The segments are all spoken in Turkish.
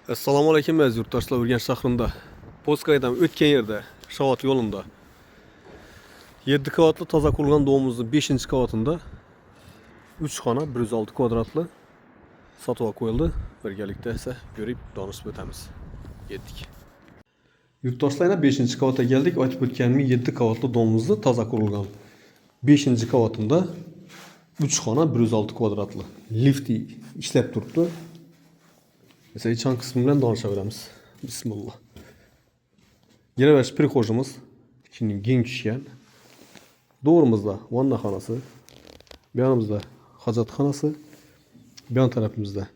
Assalomu alaykum aziz yurtdoshlar. Urganch shahrida Poskaydan o'tgan yerda Shavot yo'lida 7 qavatli toza qurilgan domimizning 5-qavatında 3 xona 106 kvadratli sotuvga qo'yildi. Birgalikda esa ko'rib donishib o'tamiz. Yetdik. Yurtdoshlar, 5-qavatga keldik. Aytib o'tganimdek 7 qavatli domimizni toza qurilgan 5-qavatında 3 xona 106 kvadratli lifti ishlab turibdi. Mesela çan kısmı bilen danışabilemiz. Bismillah. Yine ver prihojumuz. Şimdi gen düşken. Doğrumuzda vannaxanası. Bir yanımızda hacatxanası. Bir yan tarafımızda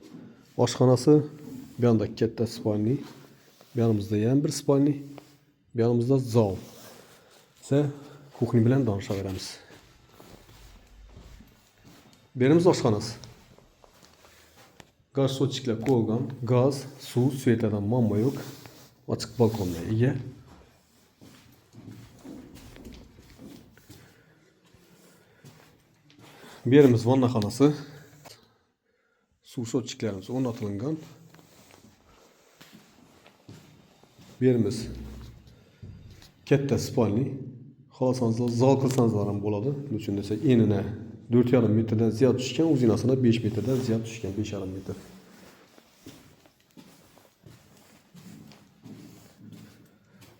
aşxanası. Bir yanda katta spalni. Bir yanımızda yan bir spalni. Bir yanımızda zal. Ise kuxni bilen danışabilemiz. Birimiz aşxanası. Gaz soçikler koyulgan, gaz, su, süetlerden mamma yok. Açık balkonda ege. Bir yerimiz vannaxanası. Su soçiklerimiz o'rnatilgan. Bir yerimiz katta spalni. Xolasanızlar zal qilsanızlar ham bo'ladi. Uchun desak, enine 4,5 metrden ziyod tushgan, uzinasına 5 metrden ziyod tushgan, 5,5 metr.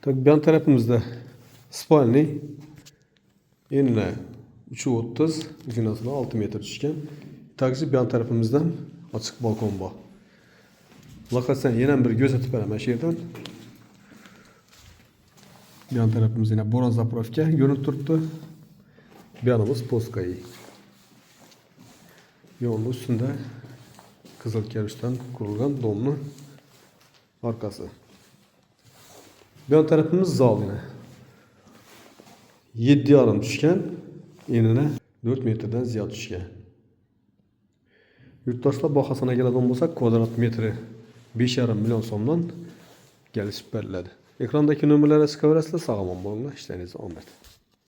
Tabii bir yan tarafımızda spalni, enine 3,30, uzinasına 6 metre tushgan. Takisi bir yan tarafımızdan açık balkon var. Lakasen yine bir göz atıp beraman şu yerden. Bir yan tarafımız yine boran zapravka görünüp turibdi. Bir yanımız Poskayı. Yolun üstünde kızıl kerpiçten kurulgan domlu arkası. Bir yan tarafımız zal yine. 7,5 tushgan, enine 4 metreden ziyod tushgan. Yurtdoshlar bahosini keladigan bo'lsak, kvadrat metri 5,5 million so'mdan kelishib beriladi. Ekrandagi nomerlarga chiqaverasizlar, sog' omon bo'linglar, ishlaringiz omad.